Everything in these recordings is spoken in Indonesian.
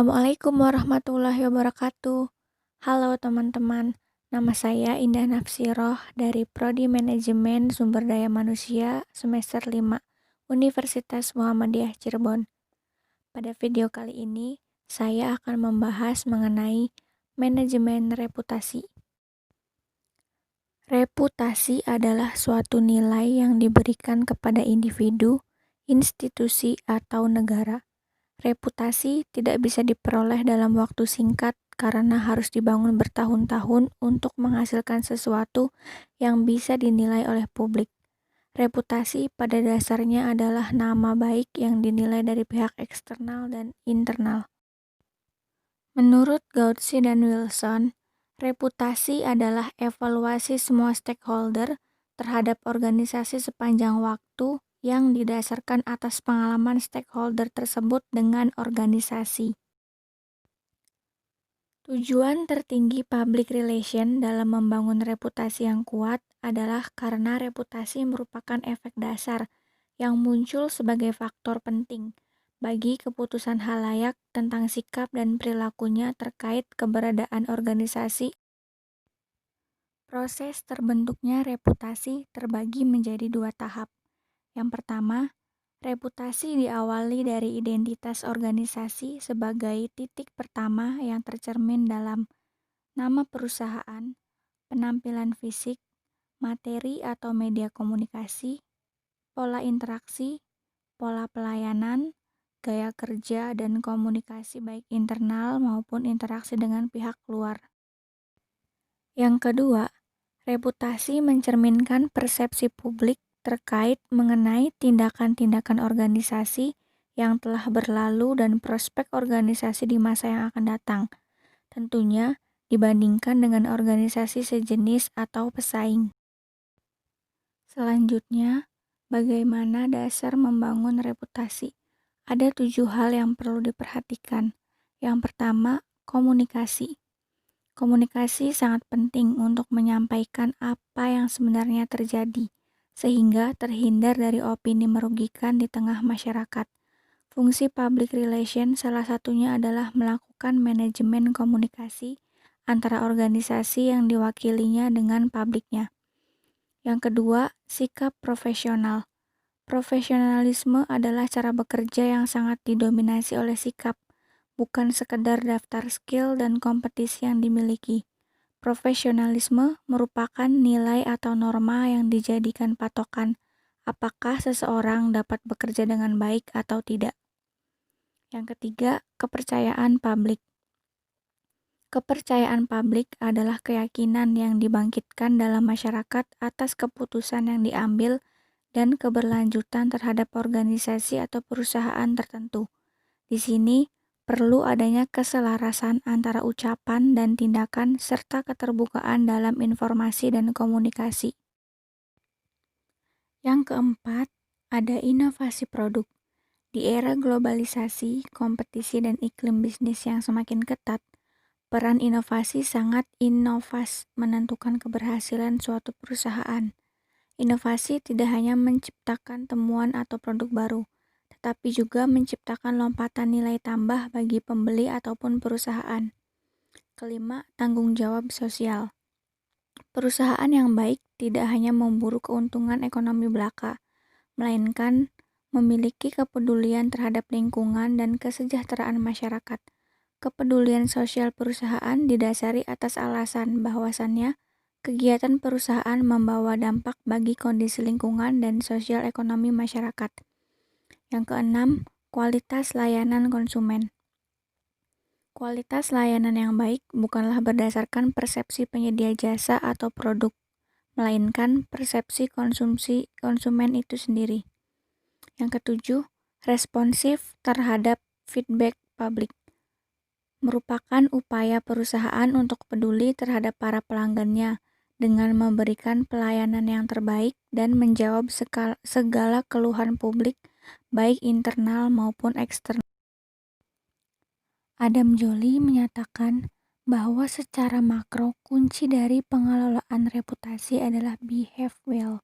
Assalamualaikum warahmatullahi wabarakatuh. Halo teman-teman, nama saya Indah Nafsiroh dari Prodi Manajemen Sumber Daya Manusia semester 5 Universitas Muhammadiyah Cirebon. Pada video kali ini, saya akan membahas mengenai manajemen reputasi. Reputasi adalah suatu nilai yang diberikan kepada individu, institusi, atau negara. Reputasi tidak bisa diperoleh dalam waktu singkat karena harus dibangun bertahun-tahun untuk menghasilkan sesuatu yang bisa dinilai oleh publik. Reputasi pada dasarnya adalah nama baik yang dinilai dari pihak eksternal dan internal. Menurut Gaudsy dan Wilson, reputasi adalah evaluasi semua stakeholder terhadap organisasi sepanjang waktu yang didasarkan atas pengalaman stakeholder tersebut dengan organisasi. Tujuan tertinggi public relation dalam membangun reputasi yang kuat adalah karena reputasi merupakan efek dasar yang muncul sebagai faktor penting bagi keputusan khalayak tentang sikap dan perilakunya terkait keberadaan organisasi. Proses terbentuknya reputasi terbagi menjadi dua tahap. Yang pertama, reputasi diawali dari identitas organisasi sebagai titik pertama yang tercermin dalam nama perusahaan, penampilan fisik, materi atau media komunikasi, pola interaksi, pola pelayanan, gaya kerja, dan komunikasi baik internal maupun interaksi dengan pihak luar. Yang kedua, reputasi mencerminkan persepsi publik terkait mengenai tindakan-tindakan organisasi yang telah berlalu dan prospek organisasi di masa yang akan datang. Tentunya dibandingkan dengan organisasi sejenis atau pesaing. Selanjutnya, bagaimana dasar membangun reputasi? Ada 7 hal yang perlu diperhatikan. Yang pertama, komunikasi. Komunikasi sangat penting untuk menyampaikan apa yang sebenarnya terjadi, sehingga terhindar dari opini merugikan di tengah masyarakat. Fungsi public relation salah satunya adalah melakukan manajemen komunikasi antara organisasi yang diwakilinya dengan publiknya. Yang kedua, sikap profesional. Profesionalisme adalah cara bekerja yang sangat didominasi oleh sikap, bukan sekedar daftar skill dan kompetisi yang dimiliki. Profesionalisme merupakan nilai atau norma yang dijadikan patokan apakah seseorang dapat bekerja dengan baik atau tidak. Yang ketiga, kepercayaan publik. Kepercayaan publik adalah keyakinan yang dibangkitkan dalam masyarakat atas keputusan yang diambil dan keberlanjutan terhadap organisasi atau perusahaan tertentu. Di sini, perlu adanya keselarasan antara ucapan dan tindakan serta keterbukaan dalam informasi dan komunikasi. Yang keempat, ada inovasi produk. Di era globalisasi, kompetisi dan iklim bisnis yang semakin ketat, peran inovasi sangat menentukan keberhasilan suatu perusahaan. Inovasi tidak hanya menciptakan temuan atau produk baru, tetapi juga menciptakan lompatan nilai tambah bagi pembeli ataupun perusahaan. Kelima, tanggung jawab sosial. Perusahaan yang baik tidak hanya memburu keuntungan ekonomi belaka, melainkan memiliki kepedulian terhadap lingkungan dan kesejahteraan masyarakat. Kepedulian sosial perusahaan didasari atas alasan bahwasannya kegiatan perusahaan membawa dampak bagi kondisi lingkungan dan sosial ekonomi masyarakat. Yang keenam, kualitas layanan konsumen. Kualitas layanan yang baik bukanlah berdasarkan persepsi penyedia jasa atau produk, melainkan persepsi konsumsi konsumen itu sendiri. Yang ketujuh, responsif terhadap feedback publik. Merupakan upaya perusahaan untuk peduli terhadap para pelanggannya dengan memberikan pelayanan yang terbaik dan menjawab segala keluhan publik, baik internal maupun eksternal. Adam Jolie menyatakan bahwa secara makro, kunci dari pengelolaan reputasi adalah behave well.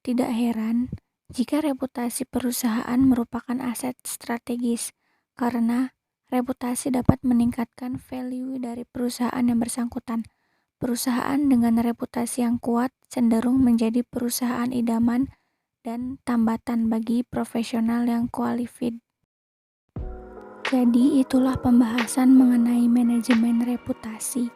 Tidak heran jika reputasi perusahaan merupakan aset strategis, karena Reputasi dapat meningkatkan value dari perusahaan yang bersangkutan. Perusahaan dengan reputasi yang kuat cenderung menjadi perusahaan idaman dan tambatan bagi profesional yang qualified. Jadi itulah pembahasan mengenai manajemen reputasi.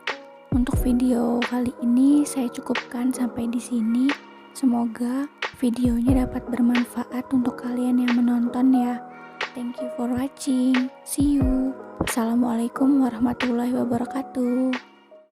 Untuk video kali ini saya cukupkan sampai di sini. Semoga videonya dapat bermanfaat untuk kalian yang menonton ya. Thank you for watching. See you. Assalamualaikum warahmatullahi wabarakatuh.